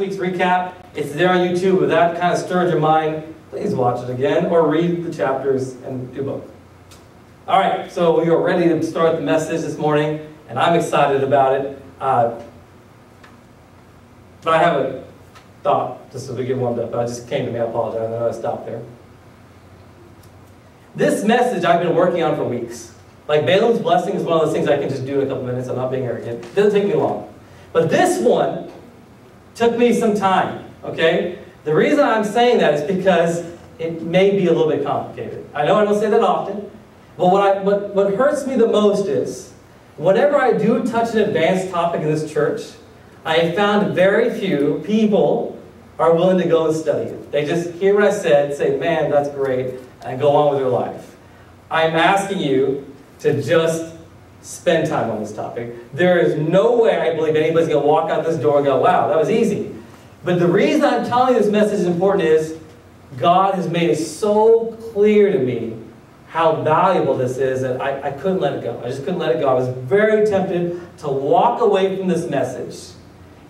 week's recap. It's there on YouTube. If that kind of stirred your mind, please watch it again or read the chapters and do both. All right, so we are ready to start the message this morning, and I'm excited about it. But I have a thought, just as we get warmed up. It just came to me. I apologize. I know I stopped there. This message I've been working on for weeks. Like Balaam's blessing is one of those things I can just do in a couple minutes. I'm not being arrogant. It doesn't take me long. But this one took me some time, okay? The reason I'm saying that is because it may be a little bit complicated. I know I don't say that often, but what hurts me the most is whenever I do touch an advanced topic in this church, I have found very few people are willing to go and study it. They just hear what I said, say, man, that's great, and go on with their life. I'm asking you to just spend time on this topic. There is no way I believe anybody's going to walk out this door and go, wow, that was easy. But the reason I'm telling you this message is important is God has made it so clear to me how valuable this is that I couldn't let it go. I just couldn't let it go. I was very tempted to walk away from this message.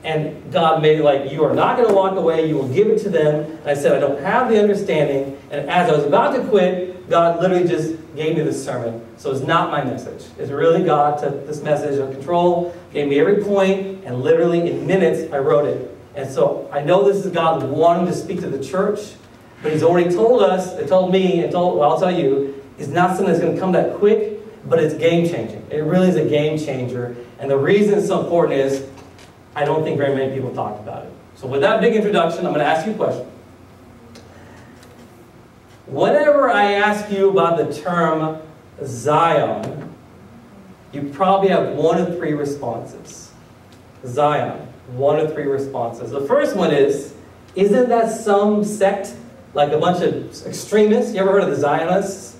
And God made it like, you are not going to walk away. You will give it to them. And I said, I don't have the understanding. And as I was about to quit, God literally just gave me this sermon. So it's not my message. It's really God took this message of control, gave me every point, and literally in minutes I wrote it. And so I know this is God wanting to speak to the church, but He's already told us, He told me, and well, I'll tell you, it's not something that's going to come that quick, but it's game-changing. It really is a game changer. And the reason it's so important is I don't think very many people talk about it. So with that big introduction, I'm going to ask you a question. Whenever I ask you about the term Zion, you probably have one of three responses. Zion, one of three responses. The first one is, isn't that some sect, like a bunch of extremists? You ever heard of the Zionists?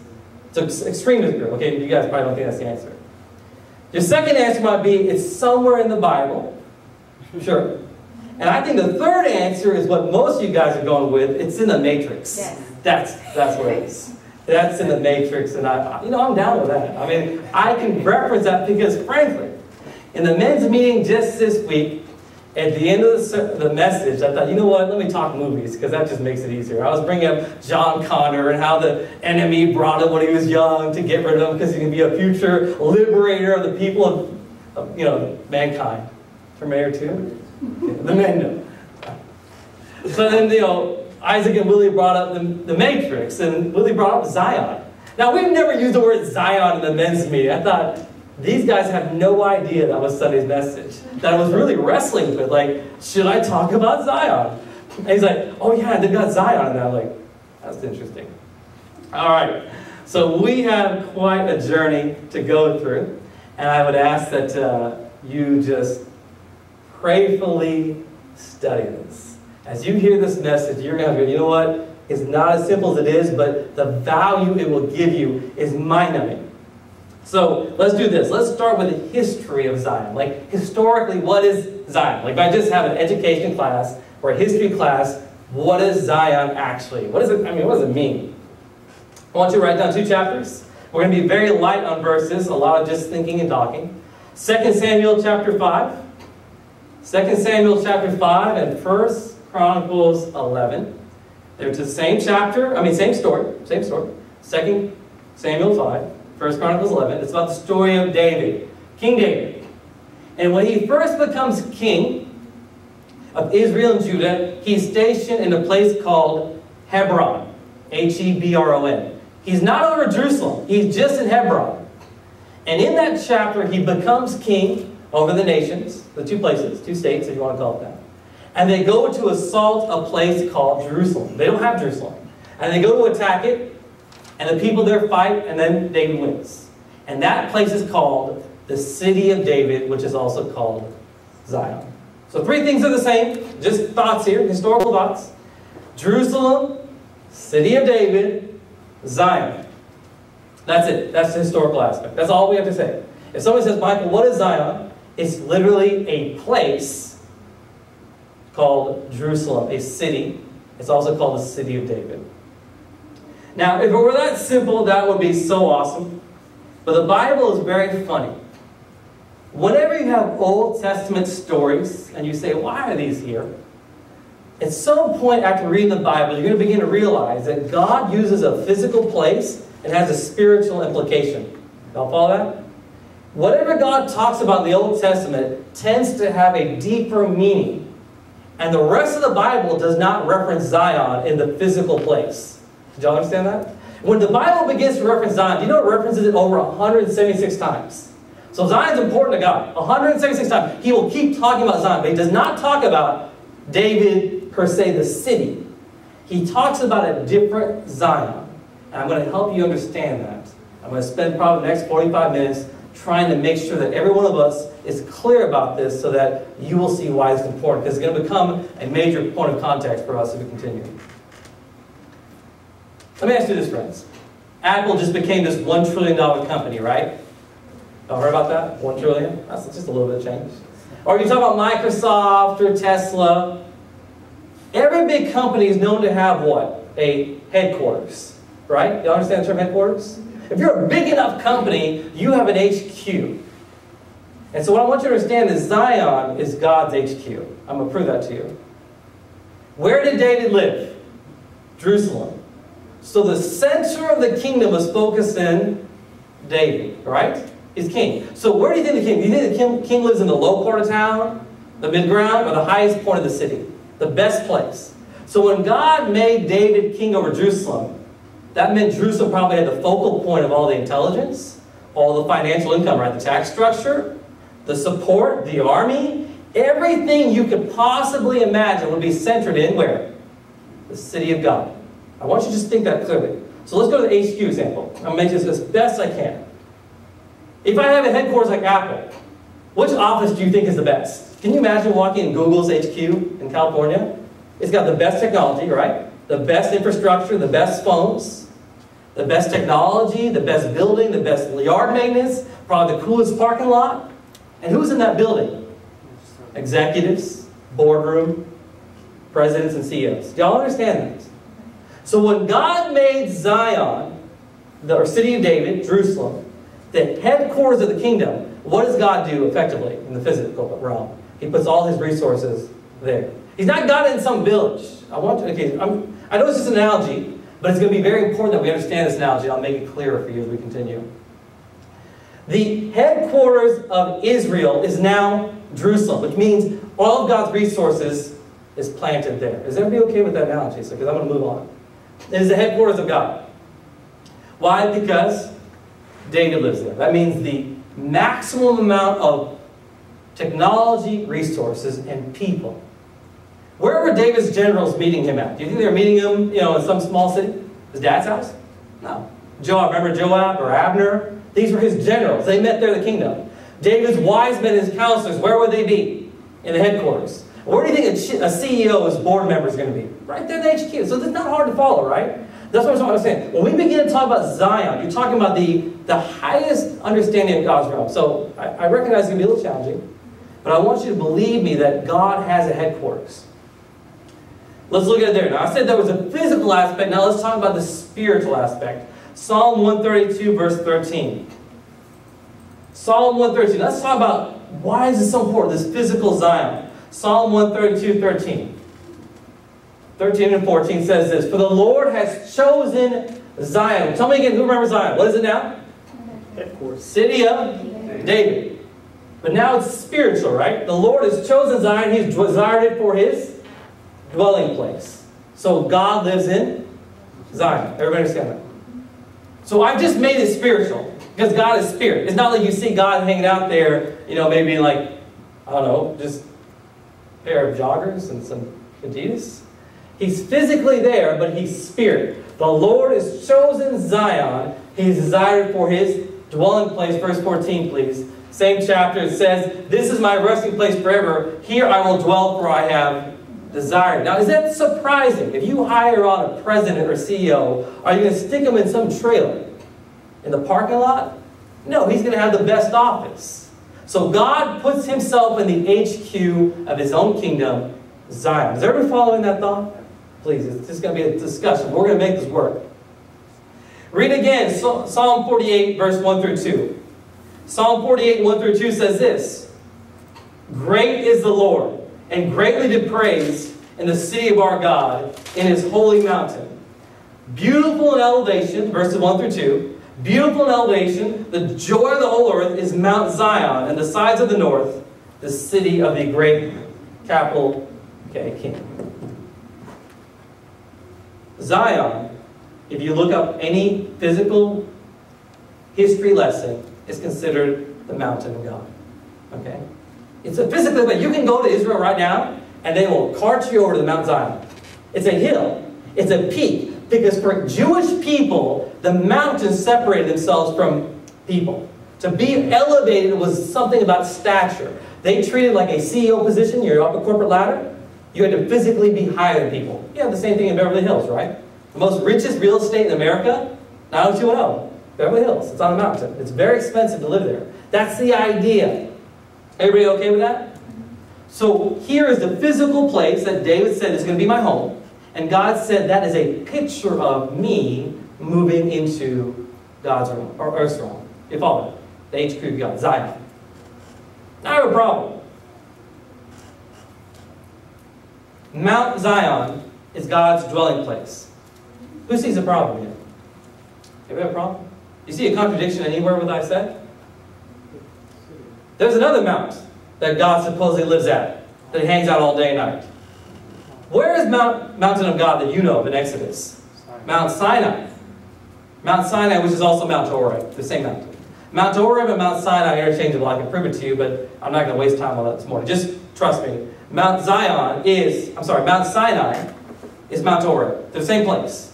It's an extremist group. Okay, you guys probably don't think that's the answer. Your second answer might be, it's somewhere in the Bible. Sure. And I think the third answer is what most of you guys are going with. It's in the Matrix. Yes. That's what it is. That's in the Matrix, and I'm down with that. I mean, I can reference that because, frankly, in the men's meeting just this week, at the end of the message, I thought, you know what, let me talk movies, because that just makes it easier. I was bringing up John Connor and how the enemy brought him when he was young to get rid of him because he can be a future liberator of the people of mankind. Terminator 2? The men know. So then, Isaac and Willie brought up the Matrix, and Willie brought up Zion. Now, we've never used the word Zion in the men's meeting. I thought, these guys have no idea that was Sunday's message. That I was really wrestling with, like, should I talk about Zion? And he's like, oh yeah, they got Zion. And I'm like, that's interesting. All right, so we have quite a journey to go through. And I would ask that you just prayerfully study this. As you hear this message, you're going to go, you know what? It's not as simple as it is, but the value it will give you is mind-numbing. So let's do this. Let's start with the history of Zion. Like, historically, what is Zion? Like, if I just have an education class or a history class, what is Zion actually? What does it mean? I want you to write down 2 chapters. We're going to be very light on verses, a lot of just thinking and talking. 2 Samuel chapter 5. 2 Samuel chapter 5 and 1 Chronicles 11. They're the same chapter, same story. 2 Samuel 5, 1 Chronicles 11. It's about the story of David, King David. And when he first becomes king of Israel and Judah, he's stationed in a place called Hebron, Hebron. He's not over Jerusalem, he's just in Hebron. And in that chapter, he becomes king over the nations, the 2 places, 2 states, if you want to call it that. And they go to assault a place called Jerusalem. They don't have Jerusalem. And they go to attack it, and the people there fight, and then David wins. And that place is called the City of David, which is also called Zion. So 3 things are the same, just thoughts here, historical thoughts. Jerusalem, City of David, Zion. That's it. That's the historical aspect. That's all we have to say. If someone says, Michael, what is Zion? It's literally a place called Jerusalem, a city. It's also called the City of David. Now, if it were that simple, that would be so awesome. But the Bible is very funny. Whenever you have Old Testament stories, and you say, why are these here? At some point after reading the Bible, you're going to begin to realize that God uses a physical place and has a spiritual implication. Y'all follow that? Whatever God talks about in the Old Testament tends to have a deeper meaning. And the rest of the Bible does not reference Zion in the physical place. Did y'all understand that? When the Bible begins to reference Zion, do you know it references it over 176 times? So Zion's important to God. 176 times. He will keep talking about Zion, but he does not talk about David, per se, the city. He talks about a different Zion. And I'm going to help you understand that. I'm going to spend probably the next 45 minutes trying to make sure that every one of us is clear about this so that you will see why it's important. Because it's going to become a major point of context for us as we continue. Let me ask you this, friends. Apple just became this $1 trillion company, right? Y'all heard about that? 1 trillion? That's just a little bit of change. Or you talk about Microsoft or Tesla. Every big company is known to have what? A headquarters, right? Y'all understand the term headquarters? If you're a big enough company, you have an HQ. And so what I want you to understand is Zion is God's HQ. I'm going to prove that to you. Where did David live? Jerusalem. So the center of the kingdom was focused in David, right? He's king. So where do you think the king? Do you think the king lives in the low part of town, the mid-ground, or the highest point of the city? The best place. So when God made David king over Jerusalem, that meant Jerusalem probably had the focal point of all the intelligence, all the financial income, right? The tax structure, the support, the army, everything you could possibly imagine would be centered in where? The city of God. I want you to just think that clearly. So let's go to the HQ example. I'll make this as best I can. If I have a headquarters like Apple, which office do you think is the best? Can you imagine walking in Google's HQ in California? It's got the best technology, right? The best infrastructure, the best phones, the best technology, the best building, the best yard maintenance, probably the coolest parking lot. And who's in that building? Executives, boardroom, presidents, and CEOs. Do y'all understand that? So when God made Zion, the city of David, Jerusalem, the headquarters of the kingdom, what does God do effectively in the physical realm? He puts all his resources there. He's not got it in some village. I know it's just an analogy, but it's going to be very important that we understand this analogy. I'll make it clearer for you as we continue. The headquarters of Israel is now Jerusalem, which means all of God's resources is planted there. Is everybody okay with that analogy? Because I'm going to move on. It is the headquarters of God. Why? Because David lives there. That means the maximum amount of technology, resources, and people. Where were David's generals meeting him at? Do you think they were meeting him, in some small city? His dad's house? No. Joab, remember Joab or Abner? These were his generals. They met there in the kingdom. David's wise men, his counselors, where would they be? In the headquarters. Where do you think a CEO's board member is going to be? Right there in the HQ. So it's not hard to follow, right? That's what I'm saying. When we begin to talk about Zion, you're talking about the highest understanding of God's realm. So I recognize it's going to be a little challenging, but I want you to believe me that God has a headquarters. Let's look at it there. Now, I said there was a physical aspect. Now let's talk about the spiritual aspect. Psalm 132, verse 13. Psalm 132. Let's talk about why is this so important, this physical Zion. Psalm 132, 13. 13 and 14 says this, "For the Lord has chosen Zion." Tell me again, who remembers Zion? What is it now? Headquarters. City of David. But now it's spiritual, right? The Lord has chosen Zion. He's desired it for his dwelling place. So God lives in Zion. Everybody understand that? So I've just made it spiritual because God is spirit. It's not like you see God hanging out there, maybe like, I don't know, just a pair of joggers and some Adidas. He's physically there, but he's spirit. The Lord has chosen Zion. He's desired for his dwelling place. Verse 14, please. Same chapter. It says, "This is my resting place forever. Here I will dwell, for I have desired." Now, is that surprising? If you hire on a president or CEO, are you going to stick him in some trailer in the parking lot? No, he's going to have the best office. So God puts himself in the HQ of his own kingdom, Zion. Is everybody following that thought? Please, it's just going to be a discussion. We're going to make this work. Read again, Psalm 48, verse 1 through 2. Psalm 48, 1 through 2 says this, "Great is the Lord, and greatly to praise in the city of our God, in his holy mountain. Beautiful in elevation, verses 1 through 2. Beautiful in elevation, the joy of the whole earth is Mount Zion, and the sides of the north, the city of the great capital, King. Zion, if you look up any physical history lesson, is considered the mountain of God. Okay? It's a physical, but you can go to Israel right now, and they will cart you over to the Mount Zion. It's a hill. It's a peak. Because for Jewish people, the mountains separated themselves from people. To be elevated was something about stature. They treated it like a CEO position. You're up a corporate ladder. You had to physically be higher than people. You have the same thing in Beverly Hills, right? The most richest real estate in America, 90210. Beverly Hills. It's on a mountain. It's very expensive to live there. That's the idea. Everybody okay with that? So here is the physical place that David said is going to be my home. And God said that is a picture of me moving into God's realm, or Earth's realm. You follow? The HQ of God, Zion. Now I have a problem. Mount Zion is God's dwelling place. Who sees a problem here? Have you have a problem? You see a contradiction anywhere with what I said? There's another mount that God supposedly lives at, that he hangs out all day and night. Where is mountain of God that you know of in Exodus? Mount Sinai. Mount Sinai, which is also Mount Horeb, the same mountain. Mount Horeb and Mount Sinai are interchangeable. I can prove it to you, but I'm not going to waste time on that this morning. Just trust me. Mount Sinai is Mount Horeb. They're the same place.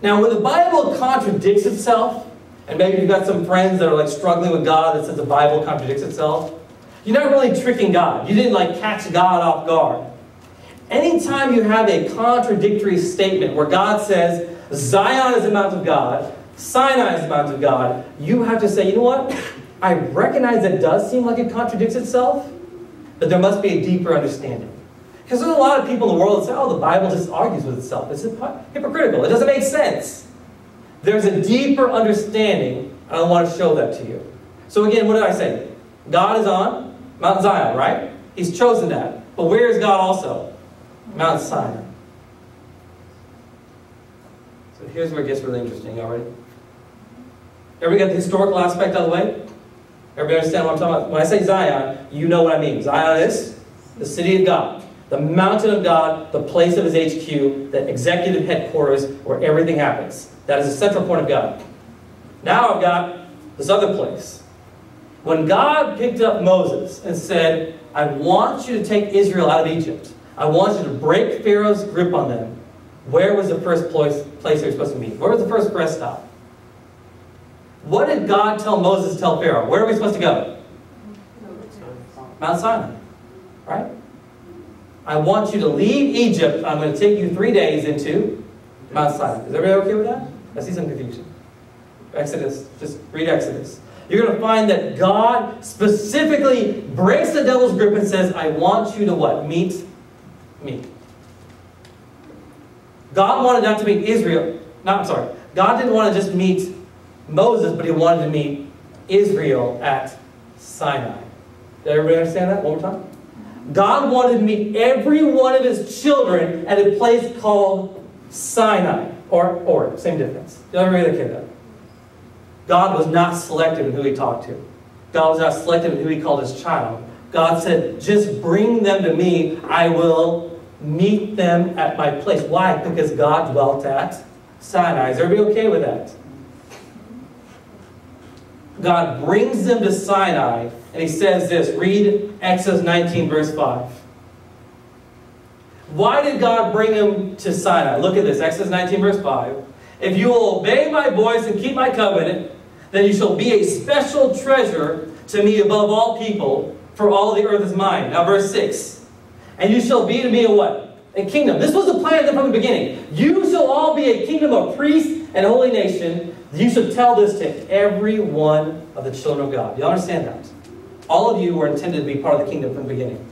Now, when the Bible contradicts itself, and maybe you've got some friends that are like struggling with God that says the Bible contradicts itself, you're not really tricking God. You didn't like catch God off guard. Anytime you have a contradictory statement where God says, Zion is the mount of God, Sinai is the mount of God, you have to say, you know what? I recognize that it does seem like it contradicts itself, but there must be a deeper understanding. Because there's a lot of people in the world that say, oh, the Bible just argues with itself. It's hypocritical. It doesn't make sense. There's a deeper understanding, and I want to show that to you. So again, what did I say? God is on Mount Zion, right? He's chosen that. But where is God also? Mount Sinai. So here's where it gets really interesting already. Everybody got the historical aspect out of the way? Everybody understand what I'm talking about? When I say Zion, you know what I mean. Zion is the city of God, the mountain of God, the place of his HQ, the executive headquarters where everything happens. That is the central point of God. Now I've got this other place. When God picked up Moses and said, I want you to take Israel out of Egypt. I want you to break Pharaoh's grip on them. Where was the first place they were supposed to meet? Where was the first rest stop? What did God tell Moses to tell Pharaoh? Where are we supposed to go? Mount Sinai. Right? I want you to leave Egypt. I'm going to take you 3 days into Mount Sinai. Is everybody okay with that? I see some confusion. Exodus. Just read Exodus. You're going to find that God specifically breaks the devil's grip and says, I want you to what? Meet me. God wanted not to meet Israel. God didn't want to just meet Moses, but he wanted to meet Israel at Sinai. Did everybody understand that? One more time. God wanted to meet every one of his children at a place called Sinai. Or same difference. Did everybody okay with that? God was not selective in who he talked to. God was not selective in who he called his child. God said, just bring them to me. I will meet them at my place. Why? Because God dwelt at Sinai. Is everybody okay with that? God brings them to Sinai, and he says this. Read Exodus 19, verse 5. Why did God bring them to Sinai? Look at this, Exodus 19, verse 5. If you will obey my voice and keep my covenant, then you shall be a special treasure to me above all people, for all the earth is mine. Now verse 6. And you shall be to me a what? A kingdom. This was the plan from the beginning. You shall all be a kingdom of priests and a holy nation. You should tell this to every one of the children of God. Do you understand that? All of you were intended to be part of the kingdom from the beginning.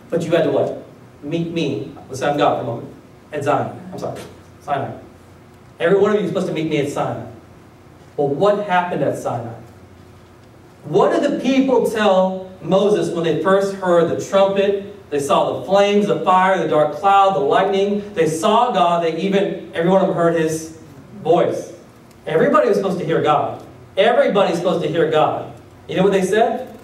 But you had to what? Meet me. Let's say I'm God for a moment. At Sinai. Every one of you is supposed to meet me at Sinai. Well, what happened at Sinai? What did the people tell Moses when they first heard the trumpet, They saw the flames, the fire, the dark cloud, the lightning. They saw God. Every one of them heard his voice. Everybody was supposed to hear God. Everybody's supposed to hear God. You know what they said?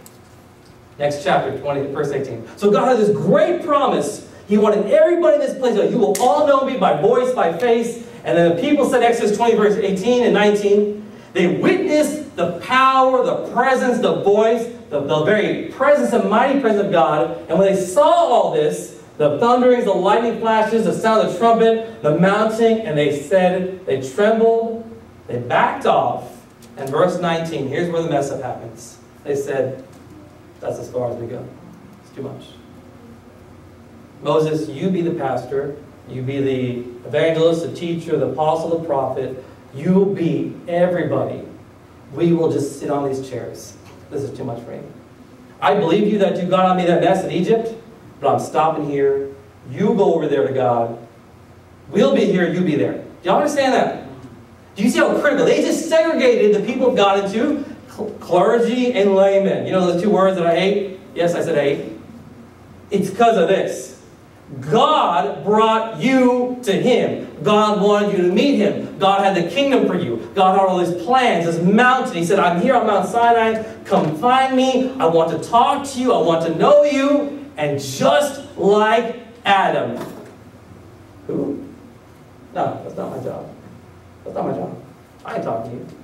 Next chapter, 20, verse 18. So God had this great promise. He wanted everybody in this place, you will all know me by voice, by face. And then the people said, Exodus 20, verse 18 and 19, they witnessed the power, the presence, the voice, the very presence and mighty presence of God. And when they saw all this, the thunderings, the lightning flashes, the sound of the trumpet, the mounting, and they said, they trembled, they backed off. And verse 19, here's where the mess up happens. They said, that's as far as we go. It's too much. Moses, you be the pastor. You be the evangelist, the teacher, the apostle, the prophet. You be everybody. We will just sit on these chairs. This is too much for me. I believe you that you got on me that mess in Egypt, but I'm stopping here. You go over there to God. We'll be here, you be there. Do y'all understand that? Do you see how critical? They just segregated the people of God into clergy and laymen. You know those two words that I hate? Yes, I said hate. It's because of this. God brought you to Him. God wanted you to meet Him. God had the kingdom for you. God had all His plans, His mountain. He said, I'm here on Mount Sinai. Come find me. I want to talk to you. I want to know you. And just like Adam. Who? No, that's not my job. That's not my job. I ain't talking to you. Do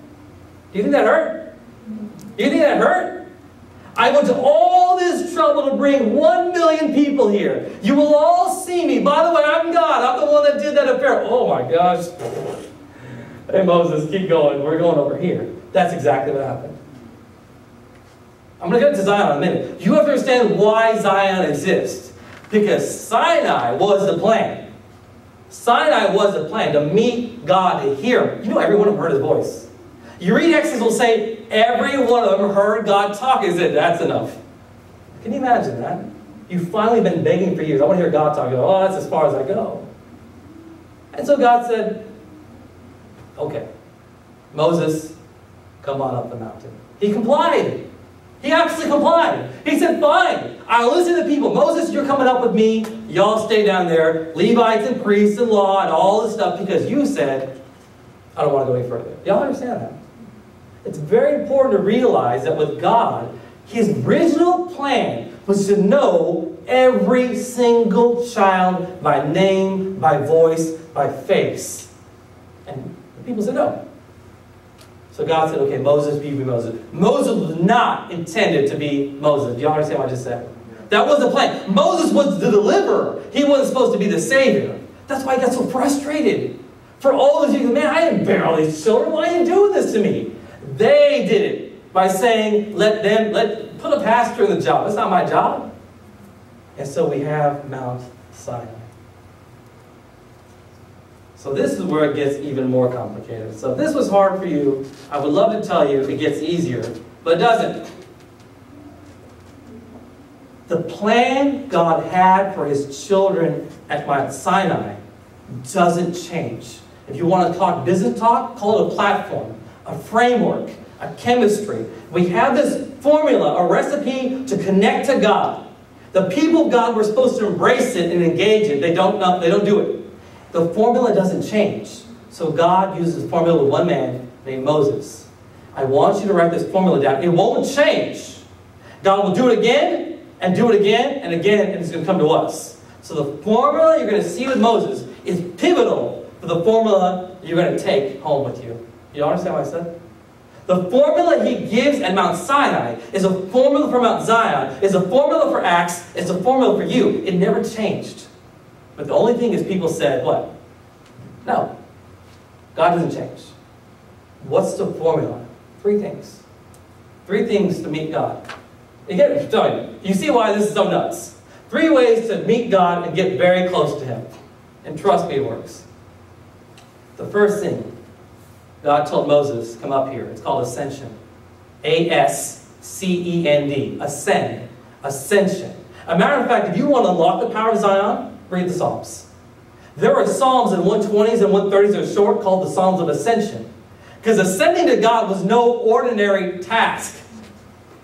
you think that hurt? Do you think that hurt? I went to all this trouble to bring 1 million people here. You will all see me. By the way, I'm God. I'm the one that did that affair. Oh my gosh. Hey Moses, keep going. We're going over here. That's exactly what happened. I'm going to get to Zion in a minute. You have to understand why Zion exists. Because Sinai was the plan. Sinai was the plan to meet God, to hear Him. You know, every one of them heard His voice. You read Exodus, will say, every one of them heard God talk. He said, that's enough. Can you imagine that? You've finally been begging for years. I want to hear God talk. You go, oh, that's as far as I go. And so God said, okay, Moses, come on up the mountain. He complied. He absolutely complied. He said, fine, I'll listen to the people. Moses, you're coming up with me. Y'all stay down there. Levites and priests and law and all this stuff, because you said, I don't want to go any further. Y'all understand that? It's very important to realize that with God, His original plan was to know every single child by name, by voice, by face. And the people said no. So God said, okay, Moses, be Moses. Moses was not intended to be Moses. Do you understand what I just said? That wasn't the plan. Moses was the deliverer. He wasn't supposed to be the savior. That's why he got so frustrated. For all these years, man, I didn't bear all these children. Why are you doing this to me? They did it by saying, put a pastor in the job. That's not my job. And so we have Mount Sinai. So this is where it gets even more complicated. So if this was hard for you, I would love to tell you it gets easier, but it doesn't. The plan God had for His children at Mount Sinai doesn't change. If you want to talk business talk, call it a platform, a framework, a chemistry. We have this formula, a recipe to connect to God. The people of God were supposed to embrace it and engage it. They don't do it. The formula doesn't change. So God uses a formula with one man named Moses. I want you to write this formula down. It won't change. God will do it again and do it again and again, and it's going to come to us. So the formula you're going to see with Moses is pivotal for the formula you're going to take home with you. You understand what I said? The formula He gives at Mount Sinai is a formula for Mount Zion, is a formula for Acts, it's a formula for you. It never changed. But the only thing is people said, what? No. God doesn't change. What's the formula? 3 things. 3 things to meet God. Again, you see why this is so nuts. 3 ways to meet God and get very close to Him. And trust me, it works. The first thing, God told Moses, come up here. It's called ascension. A-S-C-E-N-D. Ascend. Ascension. A matter of fact, if you want to unlock the power of Zion, read the Psalms. There are Psalms in 120s and 130s that are short called the Psalms of Ascension. Because ascending to God was no ordinary task.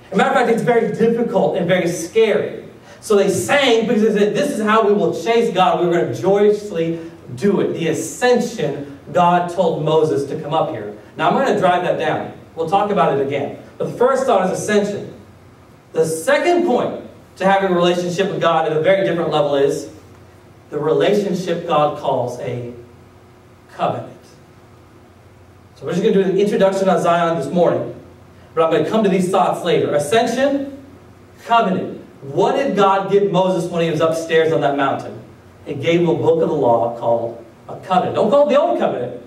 As a matter of fact, it's very difficult and very scary. So they sang because they said, this is how we will chase God. We were going to joyously do it. The ascension, God told Moses to come up here. Now I'm going to drive that down. We'll talk about it again. But the first thought is ascension. The second point to having a relationship with God at a very different level is the relationship God calls a covenant. So we're just going to do an introduction on Zion this morning. But I'm going to come to these thoughts later. Ascension, covenant. What did God give Moses when he was upstairs on that mountain? He gave him a book of the law called a covenant. Don't call it the old covenant.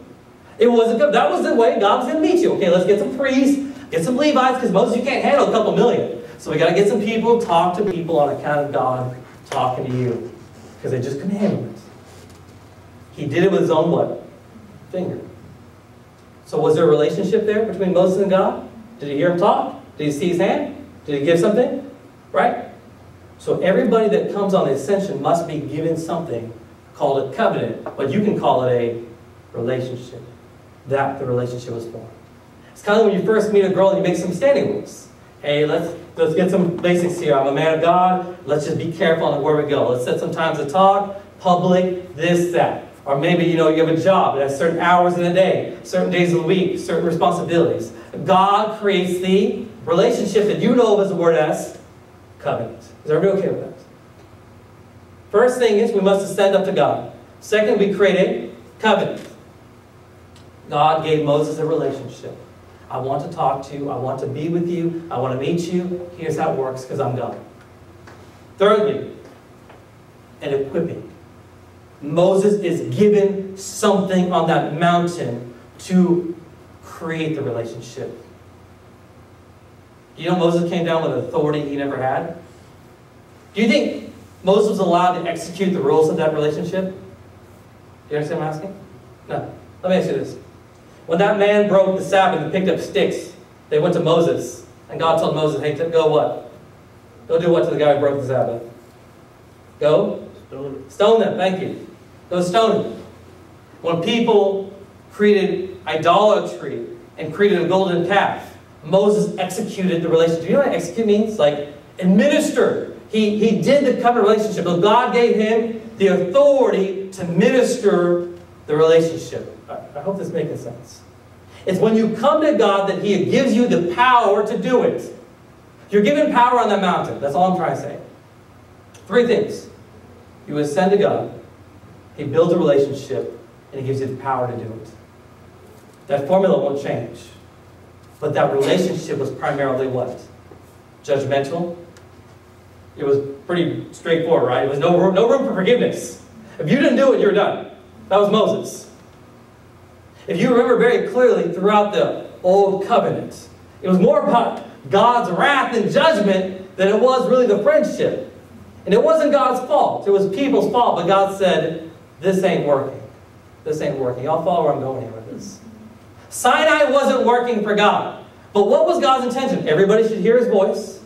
It was a covenant. That was the way God was going to meet you. Okay, let's get some priests, get some Levites, because Moses, you can't handle a couple million. So we got to get some people, talk to people on account of God talking to you. Because they just couldn't handle it. He did it with his own what? Finger. So was there a relationship there between Moses and God? Did he hear him talk? Did he see his hand? Did he give something? Right? So everybody that comes on the ascension must be given something called a covenant, but you can call it a relationship. That the relationship was formed. It's kind of when you first meet a girl and you make some standing rules. Hey, let's get some basics here. I'm a man of God. Let's just be careful on where we go. Let's set some times to talk, public, this, that. Or maybe, you have a job that has certain hours in a day, certain days of the week, certain responsibilities. God creates the relationship that you know of as the word as covenant. Is everybody okay with that? First thing is we must ascend up to God. Second, we create a covenant. God gave Moses a relationship. I want to talk to you. I want to be with you. I want to meet you. Here's how it works because I'm God. Thirdly, an equipping. Moses is given something on that mountain to create the relationship. You know Moses came down with authority he never had? Do you think Moses was allowed to execute the rules of that relationship? Do you understand what I'm asking? No. Let me ask you this. When that man broke the Sabbath and picked up sticks, they went to Moses. And God told Moses, hey, go what? Go do what to the guy who broke the Sabbath? Go? Stone them. Thank you. Go stone them. When people created idolatry and created a golden calf, Moses executed the relationship. Do you know what execute means? Like administer. He did the covenant relationship. So God gave him the authority to minister the relationship. I hope this is making sense. It's when you come to God that He gives you the power to do it. You're given power on that mountain. That's all I'm trying to say. Three things. You ascend to God. He builds a relationship. And He gives you the power to do it. That formula won't change. But that relationship was primarily what? Judgmental. It was pretty straightforward, right? It was no room for forgiveness. If you didn't do it, you're done. That was Moses. If you remember very clearly throughout the Old Covenant, it was more about God's wrath and judgment than it was really the friendship. And it wasn't God's fault. It was people's fault. But God said, this ain't working. This ain't working. Y'all follow where I'm going here with this. Sinai wasn't working for God. But what was God's intention? Everybody should hear His voice.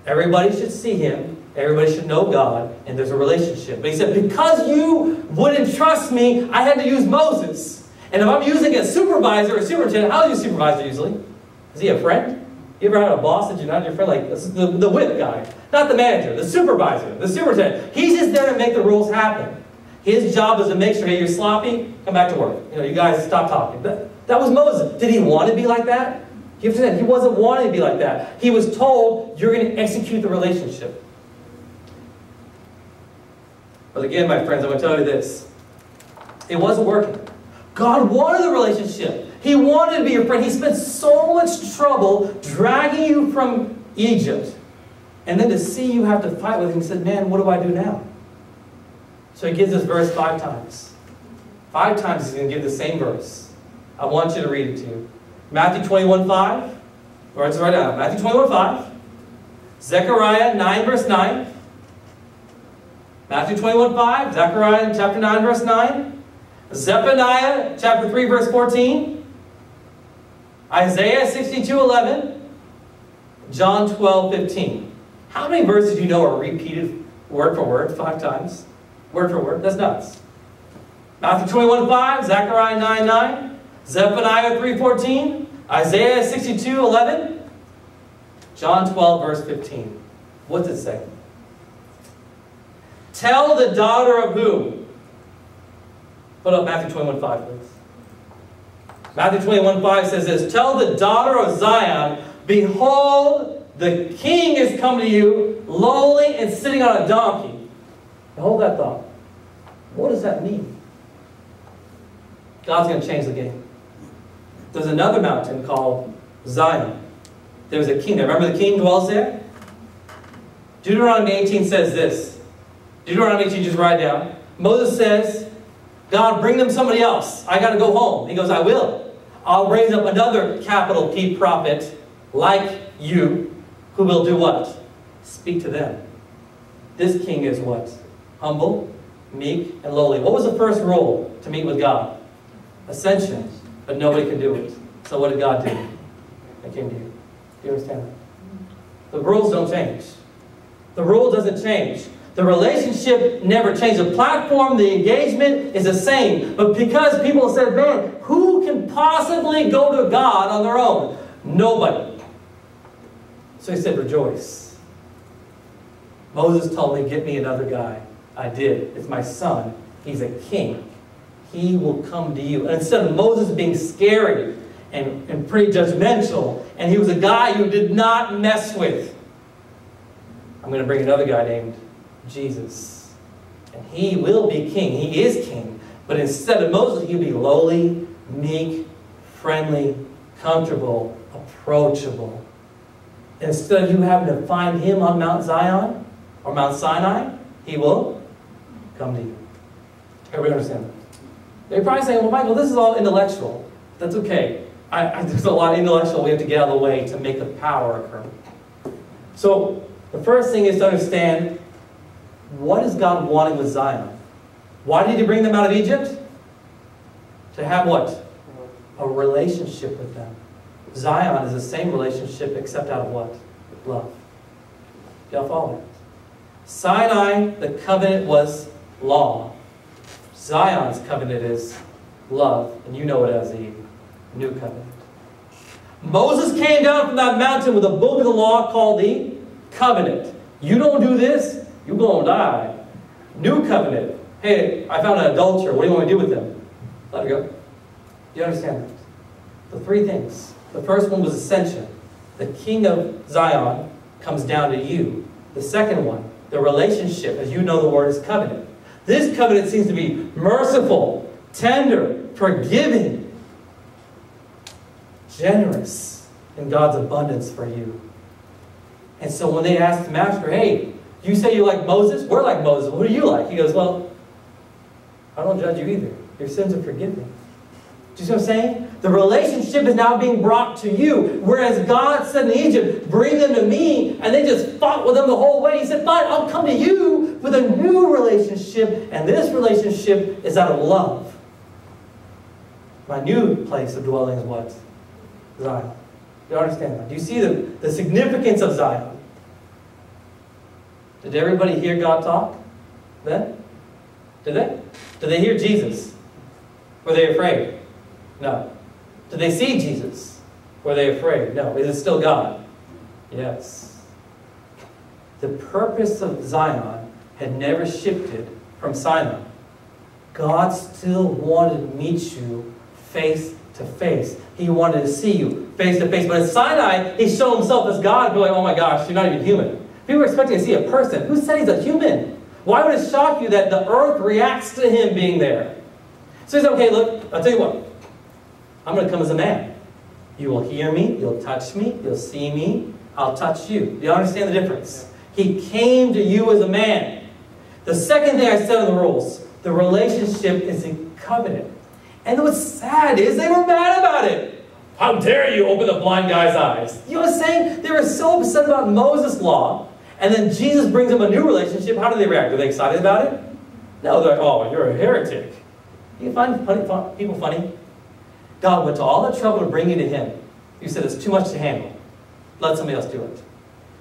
Everybody should see Him. Everybody should know God. And there's a relationship. But He said, because you wouldn't trust me, I had to use Moses. And if I'm using a supervisor or superintendent, how is your supervisor usually? Is he a friend? You ever had a boss that you're not your friend? Like this is the whip guy. Not the manager, the supervisor, the superintendent. He's just there to make the rules happen. His job is to make sure, hey, you're sloppy, come back to work. You guys stop talking. That was Moses. Did he want to be like that? You understand? He wasn't wanting to be like that. He was told, you're going to execute the relationship. But again, my friends, I'm going to tell you this. It wasn't working. God wanted the relationship. He wanted to be your friend. He spent so much trouble dragging you from Egypt. And then to see you have to fight with Him, He said, man, what do I do now? So He gives this verse 5 times. 5 times He's going to give the same verse. I want you to read it to you. Matthew 21:5. Or it's right now. Matthew 21:5. Zechariah 9 verse 9. Matthew 21:5. Zechariah chapter 9 verse 9. Zephaniah chapter 3 verse 14. Isaiah 62:11. John 12:15. How many verses do you know are repeated word for word 5 times? Word for word. That's nuts. Matthew 21:5. Zechariah 9:9. Zephaniah 3:14. Isaiah 62:11. John 12 verse 15. What does it say? Tell the daughter of who? Put up Matthew 21:5, please. Matthew 21:5 says this, tell the daughter of Zion, behold, the king is come to you, lowly and sitting on a donkey. Now hold that thought. What does that mean? God's going to change the game. There's another mountain called Zion. There's a king there. Remember the king dwells there? Deuteronomy 18 says this. Deuteronomy 18, just write down. Moses says, God, bring them somebody else. I got to go home. He goes, I will. I'll raise up another capital P prophet like you who will do what? Speak to them. This king is what? Humble, meek, and lowly. What was the first rule to meet with God? Ascension. But nobody can do it. So what did God do? He came to you. Do you understand that? The rules don't change. The rule doesn't change. The relationship never changes. The platform, the engagement is the same. But because people said, man, who can possibly go to God on their own? Nobody. So he said, rejoice. Moses told me, get me another guy. I did. It's my son. He's a king. He will come to you. And instead of Moses being scary and pretty judgmental, and he was a guy you did not mess with, I'm going to bring another guy named Jesus. And he will be king. He is king. But instead of Moses, he'll be lowly, meek, friendly, comfortable, approachable. Instead of you having to find him on Mount Zion or Mount Sinai, he will come to you. Everybody understand that? They're probably saying, well, Michael, this is all intellectual. That's okay. There's a lot of intellectual we have to get out of the way to make the power occur. So, the first thing is to understand, what is God wanting with Zion? Why did he bring them out of Egypt? To have what? A relationship with them. Zion is the same relationship except out of what? Love. Y'all follow that? Sinai, the covenant was law. Zion's covenant is love, and you know it as the new covenant. Moses came down from that mountain with a book of the law called the covenant. You don't do this, you're going to die. New covenant. Hey, I found an adulterer. What do you want me to do with them? Let it go. Do you understand that? The three things. The first one was ascension. The king of Zion comes down to you. The second one, the relationship, as you know the word is covenant. This covenant seems to be merciful, tender, forgiving, generous in God's abundance for you. And so when they asked the master, hey, you say you like Moses? We're like Moses. What do you like? He goes, well, I don't judge you either. Your sins are forgiven. Do you see what I'm saying? The relationship is now being brought to you. Whereas God said in Egypt, bring them to me, and they just fought with them the whole way. He said, fine, I'll come to you with a new relationship, and this relationship is out of love. My new place of dwelling is what? Zion. Do you understand that? Do you see the significance of Zion? Did everybody hear God talk then? Did they? Did they hear Jesus? Were they afraid? No. Did they see Jesus? Were they afraid? No. Is it still God? Yes. The purpose of Zion had never shifted from Sinai. God still wanted to meet you face to face. He wanted to see you face to face. But at Sinai, he showed himself as God, going, oh my gosh, you're not even human. People were expecting to see a person. Who said he's a human? Why would it shock you that the earth reacts to him being there? So he said, okay, look, I'll tell you what. I'm going to come as a man. You will hear me. You'll touch me. You'll see me. I'll touch you. Do you understand the difference? He came to you as a man. The second thing I said in the rules, the relationship is a covenant. And what's sad is they were mad about it. How dare you open the blind guy's eyes? You know what I'm saying? They were so upset about Moses' law. And then Jesus brings them a new relationship. How do they react? Are they excited about it? No, they're like, oh, you're a heretic. You find people funny? God went to all the trouble to bring you to him. You said it's too much to handle. Let somebody else do it.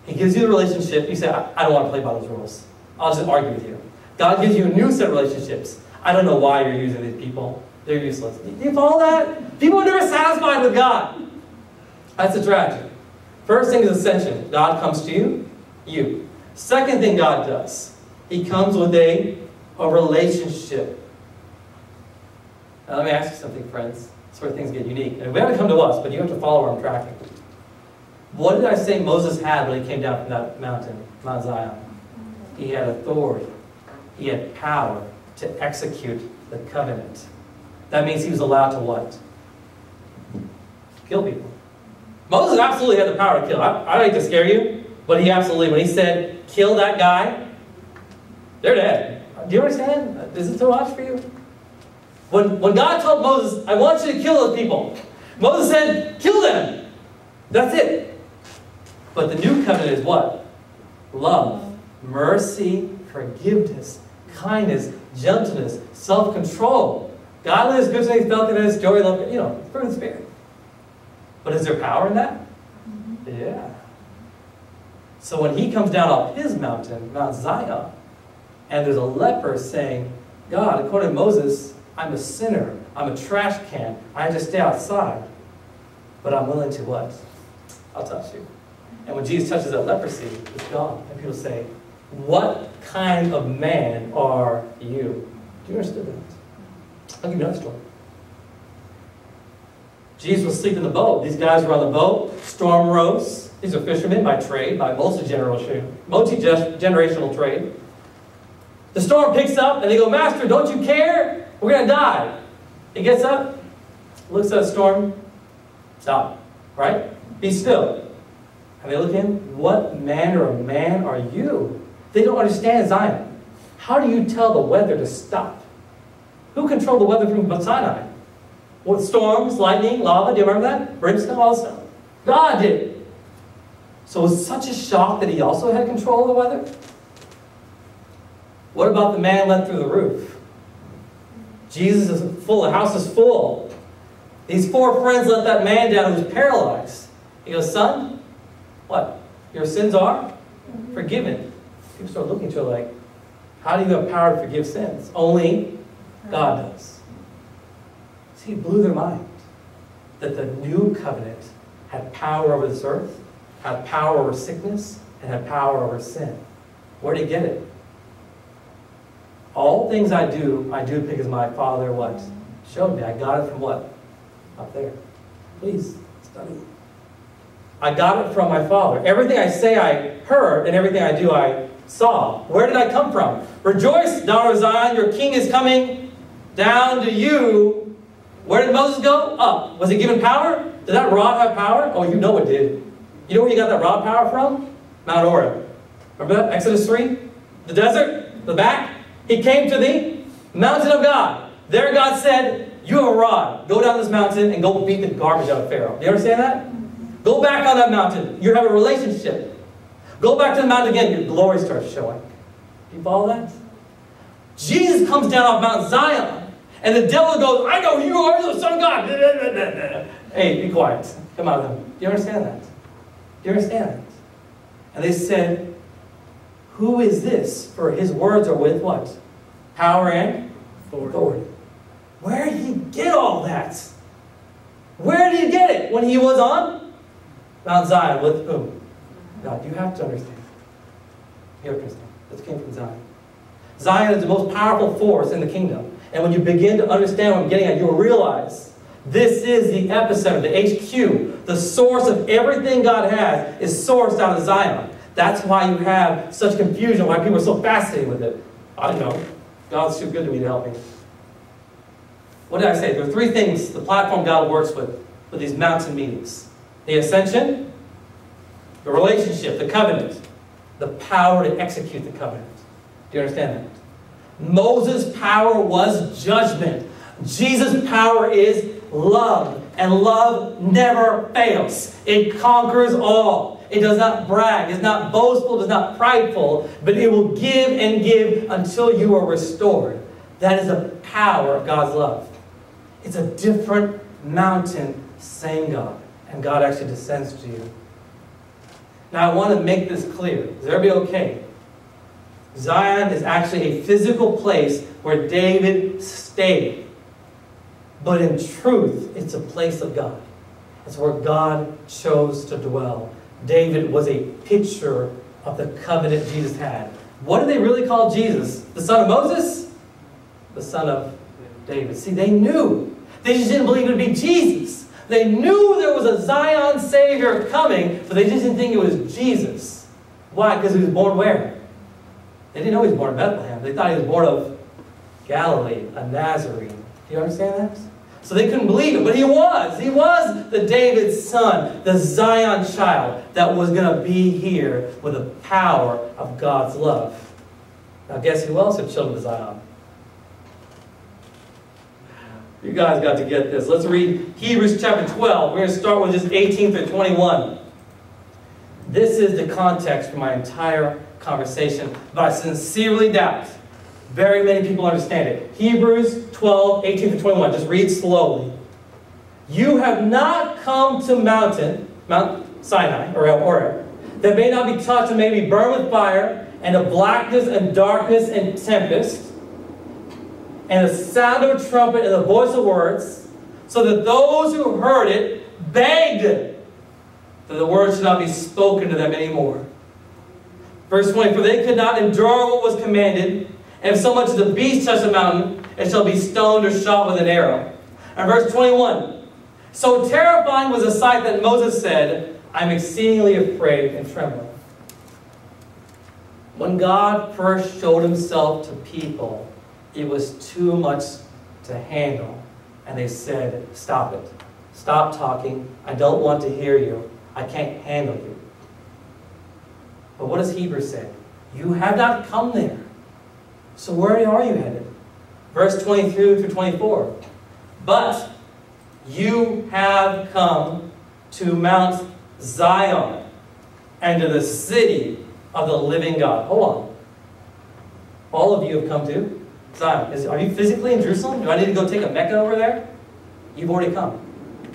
He gives you the relationship. You say, I don't want to play by those rules. I'll just argue with you. God gives you a new set of relationships. I don't know why you're using these people. They're useless. Do you follow that? People are never satisfied with God. That's a tragedy. First thing is ascension. God comes to you. You. Second thing God does, He comes with a relationship. Now let me ask you something, friends. That's where things get unique. And we haven't come to us, but you have to follow where I'm tracking. What did I say Moses had when he came down from that mountain, Mount Zion? He had authority. He had power to execute the covenant. That means he was allowed to what? Kill people. Moses absolutely had the power to kill. I don't hate to scare you, but he absolutely, when he said, kill that guy, they're dead. Do you understand? Is it too much for you? When God told Moses, I want you to kill those people, Moses said, kill them. That's it. But the new covenant is what? Love, mercy, forgiveness, kindness, gentleness, self-control. Godliness, goodness, faithfulness, joy, love, fruit of the Spirit. But is there power in that? Yeah. So when he comes down off his mountain, Mount Zion, and there's a leper saying, God, according to Moses, I'm a sinner. I'm a trash can. I have to stay outside. But I'm willing to what? I'll touch you. And when Jesus touches that leprosy, it's gone. And people say, what kind of man are you? Do you understand that? I'll give you another story. Jesus was asleep in the boat. These guys were on the boat. Storm rose. These are fishermen by trade, by multi-generational trade. The storm picks up, and they go, Master, don't you care? We're going to die. He gets up, looks at the storm. Stop. Right? Be still. And they look at him. What manner of man are you? They don't understand Zion. How do you tell the weather to stop? Who controlled the weather from Sinai? With storms, lightning, lava, do you remember that? Brimstone, all this stuff. God did. So it was such a shock that he also had control of the weather? What about the man let through the roof? Jesus is full, the house is full. These four friends let that man down who was paralyzed. He goes, son, what? Your sins are forgiven. People start looking at you like, how do you have power to forgive sins? Only God does. See, it blew their mind that the new covenant had power over this earth, had power over sickness, and had power over sin. Where did he get it? All things I do because my Father what? Showed me. I got it from what? Up there. Please, study. I got it from my Father. Everything I say I heard, and everything I do I saw. Where did I come from? Rejoice, daughter of Zion, your king is coming down to you. Where did Moses go? Up. Was he given power? Did that rod have power? Oh, you know it did. You know where you got that rod power from? Mount Oreb. Remember that? Exodus 3? The desert? The back? He came to the mountain of God. There God said, you have a rod. Go down this mountain and go beat the garbage out of Pharaoh. Do you understand that? Go back on that mountain. You have a relationship. Go back to the mountain again. Your glory starts showing. Do you follow that? Jesus comes down off Mount Zion. And the devil goes, I know you are the Son of God. Hey, be quiet. Come out of them. Do you understand that? Do you understand that? And they said, who is this? For his words are with what? Power and authority. Where did he get all that? Where did he get it? When he was on Mount Zion with whom? God. You have to understand. You have to understand. This came from Zion. Zion is the most powerful force in the kingdom. And when you begin to understand what I'm getting at, you'll realize this is the epicenter, the HQ. The source of everything God has is sourced out of Zion. That's why you have such confusion, why people are so fascinated with it. I don't know. God's too good to me to help me. What did I say? There are three things, the platform God works with these mountain meetings. The ascension, the relationship, the covenant, the power to execute the covenant. Do you understand that? Moses' power was judgment. Jesus' power is love. And love never fails. It conquers all. It does not brag. It's not boastful. It's not prideful. But it will give and give until you are restored. That is the power of God's love. It's a different mountain, same God. And God actually descends to you. Now I want to make this clear. Is everybody okay? Zion is actually a physical place where David stayed. But in truth, it's a place of God. It's where God chose to dwell. David was a picture of the covenant Jesus had. What do they really call Jesus? The son of Moses? The son of David. See, they knew. They just didn't believe it would be Jesus. They knew there was a Zion Savior coming, but they just didn't think it was Jesus. Why? Because he was born where? They didn't know he was born in Bethlehem. They thought he was born of Galilee, a Nazarene. Do you understand that? So they couldn't believe it, but he was. He was the David's son, the Zion child that was going to be here with the power of God's love. Now guess who else are children of Zion? You guys got to get this. Let's read Hebrews chapter 12. We're going to start with just 18 through 21. This is the context for my entire conversation, but I sincerely doubt very many people understand it. Hebrews 12, 18 through 21. Just read slowly. You have not come to Mount Sinai, or El Horeb, that may not be touched and may be burned with fire, and of blackness and darkness and tempest, and the sound of a trumpet and the voice of words, so that those who heard it begged that the words should not be spoken to them anymore. Verse 20, for they could not endure what was commanded, and if so much as the beast touch the mountain, it shall be stoned or shot with an arrow. And verse 21, so terrifying was the sight that Moses said, I'm exceedingly afraid and trembling. When God first showed himself to people, it was too much to handle. And they said, stop it. Stop talking. I don't want to hear you. I can't handle you. But what does Hebrews say? You have not come there. So where are you headed? Verse 22 through 24. But you have come to Mount Zion and to the city of the living God. Hold on. All of you have come to Zion. Are you physically in Jerusalem? Do I need to go take a Mecca over there? You've already come.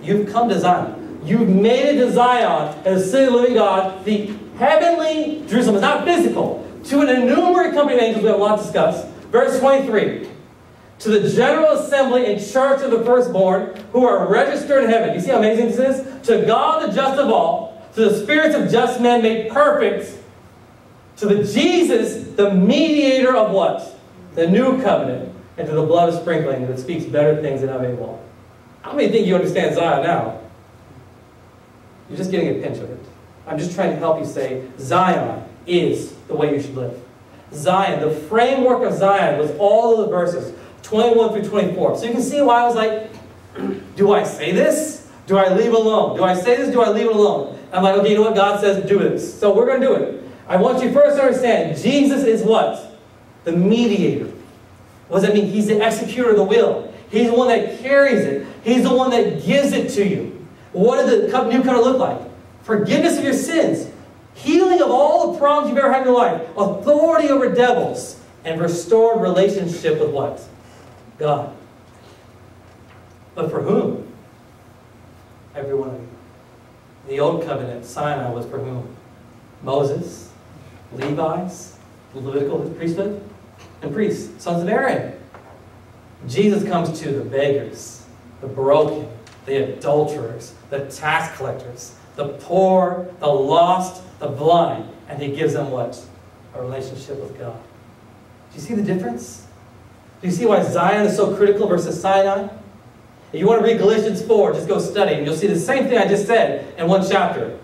You've come to Zion. You've made it to Zion and the city of the living God. The heavenly Jerusalem is not physical. To an innumerable company of angels, we have a lot to discuss. Verse 23. To the general assembly and church of the firstborn who are registered in heaven. You see how amazing this is? To God the just of all. To the spirits of just men made perfect. To the Jesus, the mediator of what? The new covenant. And to the blood of sprinkling that speaks better things than of Abel. How many think you understand Zion now? You're just getting a pinch of it. I'm just trying to help you say Zion is the way you should live. Zion, the framework of Zion was all of the verses, 21 through 24. So you can see why I was like, do I say this? Do I leave it alone? Do I say this? Do I leave it alone? I'm like, okay, you know what? God says do this. So we're going to do it. I want you first to understand, Jesus is what? The mediator. What does that mean? He's the executor of the will. He's the one that carries it. He's the one that gives it to you. What does the new covenant look like? Forgiveness of your sins. Healing of all the problems you've ever had in your life. Authority over devils. And restored relationship with what? God. But for whom? Every one of you. The old covenant, Sinai, was for whom? Moses, Levites, Levitical priesthood, and priests, sons of Aaron. Jesus comes to the beggars, the broken, the adulterers, the tax collectors, the poor, the lost, the blind, and he gives them what? A relationship with God. Do you see the difference? Do you see why Zion is so critical versus Sinai? If you want to read Galatians 4, just go study, and you'll see the same thing I just said in one chapter.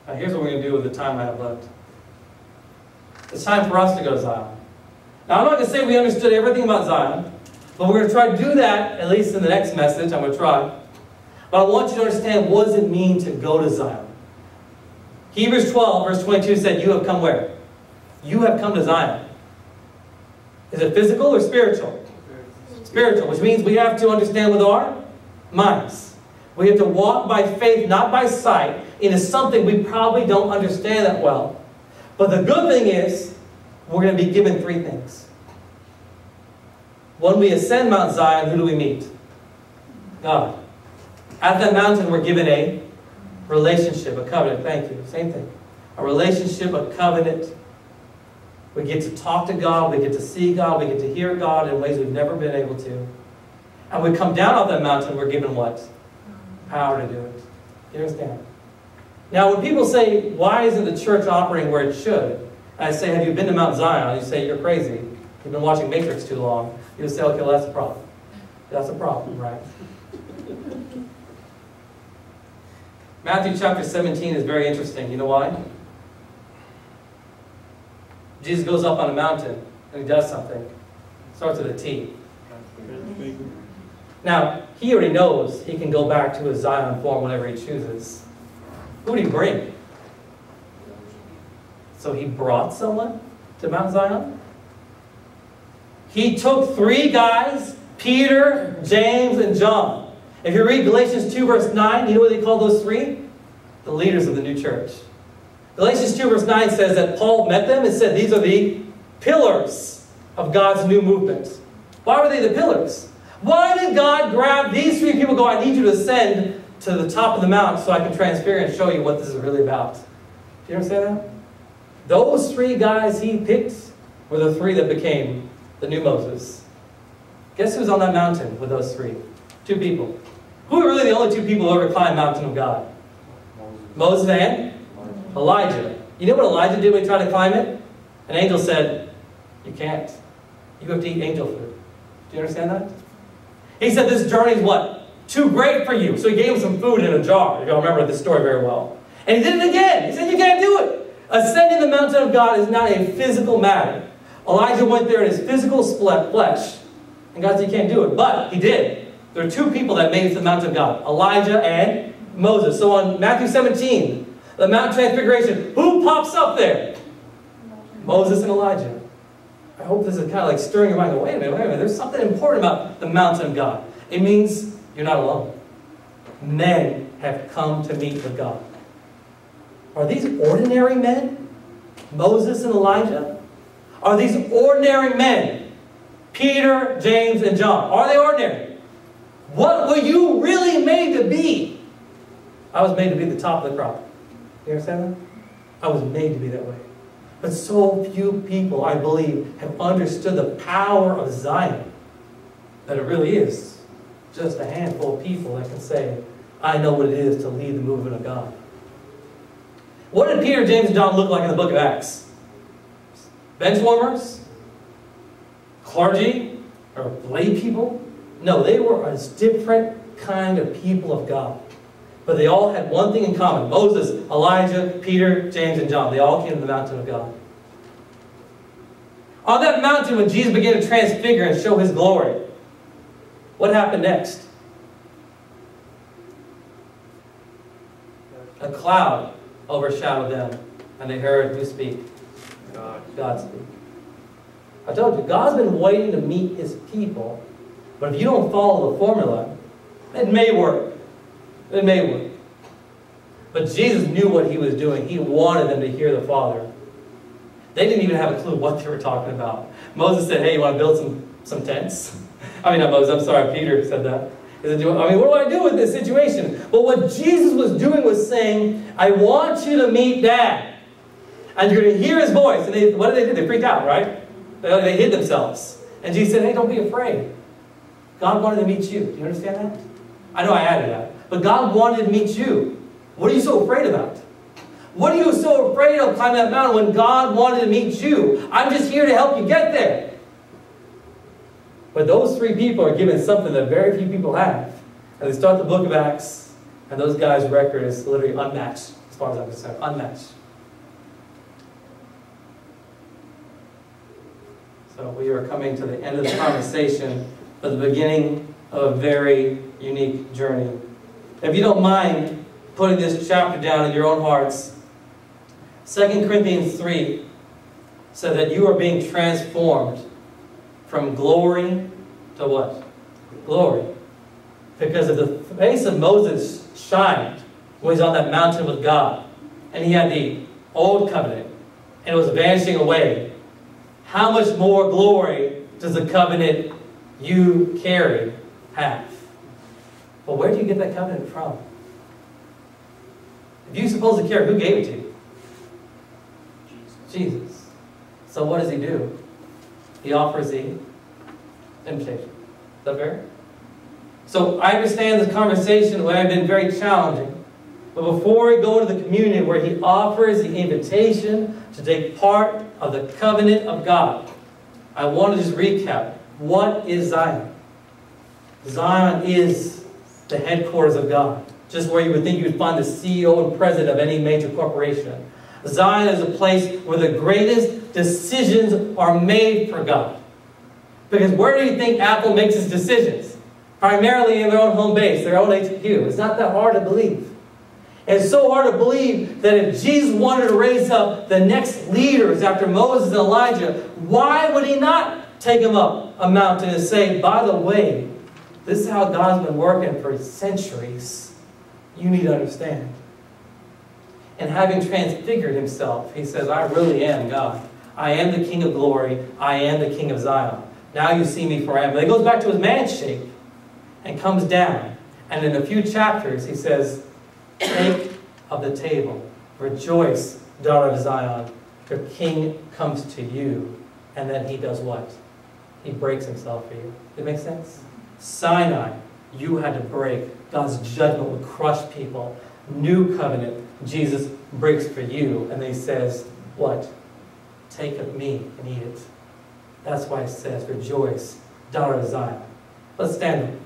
Now here's what we're going to do with the time I have left. It's time for us to go to Zion. Now I'm not going to say we understood everything about Zion, but we're going to try to do that, at least in the next message. I'm going to try. But I want you to understand, what does it mean to go to Zion? Hebrews 12, verse 22 said, you have come where? You have come to Zion. Is it physical or spiritual? Spiritual, which means we have to understand with our minds. We have to walk by faith, not by sight, into something we probably don't understand that well. But the good thing is, we're going to be given three things. When we ascend Mount Zion, who do we meet? God. At that mountain, we're given a relationship, a covenant. Thank you. Same thing. A relationship, a covenant. We get to talk to God. We get to see God. We get to hear God in ways we've never been able to. And we come down off that mountain, we're given what? Power to do it. You understand? Now, when people say, why isn't the church operating where it should? I say, have you been to Mount Zion? You say, you're crazy. You've been watching Matrix too long. You say, okay, well, that's a problem. That's a problem, right? Matthew chapter 17 is very interesting. You know why? Jesus goes up on a mountain and he does something. Starts with a T. Now, he already knows he can go back to his Zion form whenever he chooses. Who did he bring? So he brought someone to Mount Zion? He took 3 guys, Peter, James, and John. If you read Galatians 2 verse 9, you know what they call those 3? The leaders of the new church. Galatians 2 verse 9 says that Paul met them and said these are the pillars of God's new movement. Why were they the pillars? Why did God grab these 3 people and go, I need you to ascend to the top of the mountain so I can transfigure and show you what this is really about? Do you understand that? Those 3 guys he picked were the 3 that became the new Moses. Guess who's on that mountain with those 3? 2 people. Who are really the only 2 people who ever climbed the mountain of God? Moses and Elijah. You know what Elijah did when he tried to climb it? An angel said, you can't. You have to eat angel food. Do you understand that? He said this journey is what? Too great for you. So he gave him some food in a jar. If you remember this story very well. And he did it again. He said, you can't do it. Ascending the mountain of God is not a physical matter. Elijah went there in his physical flesh. And God said, you can't do it. But he did. There are 2 people that made it to the mountain of God. Elijah and Moses. So on Matthew 17, the Mount Transfiguration, who pops up there? Moses and Elijah. I hope this is kind of like stirring your mind. Wait a minute. There's something important about the mountain of God. It means you're not alone. Men have come to meet with God. Are these ordinary men? Moses and Elijah? Are these ordinary men? Peter, James, and John. Are they ordinary? What were you really made to be? I was made to be the top of the crop. You understand that? I was made to be that way. But so few people, I believe, have understood the power of Zion. That it really is just a handful of people that can say, I know what it is to lead the movement of God. What did Peter, James, and John look like in the book of Acts? Bench warmers? Clergy? Or lay people? No, they were a different kind of people of God. But they all had one thing in common. Moses, Elijah, Peter, James, and John. They all came to the mountain of God. On that mountain, when Jesus began to transfigure and show his glory, what happened next? A cloud overshadowed them, and they heard who speak? God speak. I told you, God's been waiting to meet his people, but if you don't follow the formula, it may work. It may work. But Jesus knew what he was doing. He wanted them to hear the Father. They didn't even have a clue what they were talking about. Moses said, hey, you want to build some tents? I mean, not Moses, I'm sorry, Peter said that. He said, what do I do with this situation? But what Jesus was doing was saying, I want you to meet Dad. And you're going to hear his voice. And what did they do? They freaked out, right? They hid themselves. And Jesus said, hey, don't be afraid. God wanted to meet you. Do you understand that? I know I added that. But God wanted to meet you. What are you so afraid about? What are you so afraid of climbing that mountain when God wanted to meet you? I'm just here to help you get there. But those 3 people are given something that very few people have. And they start the book of Acts, and those guys' record is literally unmatched, as far as I'm concerned. Unmatched. So we are coming to the end of the conversation, but the beginning of a very unique journey. If you don't mind putting this chapter down in your own hearts, 2 Corinthians 3 said that you are being transformed from glory to what? Glory. Because if the face of Moses shined when he was on that mountain with God, and he had the old covenant, and it was vanishing away, how much more glory does the covenant you carry have? Well, where do you get that covenant from? If you suppose to care, who gave it to you? Jesus. So what does he do? He offers the invitation. Is that fair? So I understand this conversation would have been very challenging. But before we go into the communion where he offers the invitation to take part of the covenant of God, I want to just recap. What is Zion? Zion is the headquarters of God. Just where you would think you would find the CEO and president of any major corporation. Zion is a place where the greatest decisions are made for God. Because where do you think Apple makes its decisions? Primarily in their own home base, their own HQ. It's not that hard to believe. And it's so hard to believe that if Jesus wanted to raise up the next leaders after Moses and Elijah, why would he not take them up a mountain and say, by the way, this is how God's been working for centuries. You need to understand. And having transfigured himself, he says, I really am God. I am the King of glory. I am the King of Zion. Now you see me for I am. But he goes back to his man shape and comes down. And in a few chapters, he says, take of the table. Rejoice, daughter of Zion. Your king comes to you. And then he does what? He breaks himself for you. Does it make sense? Sinai, you had to break. God's judgment would crush people. New covenant, Jesus breaks for you. And then he says, what? Take of me and eat it. That's why it says, rejoice, daughter of Zion. Let's stand up.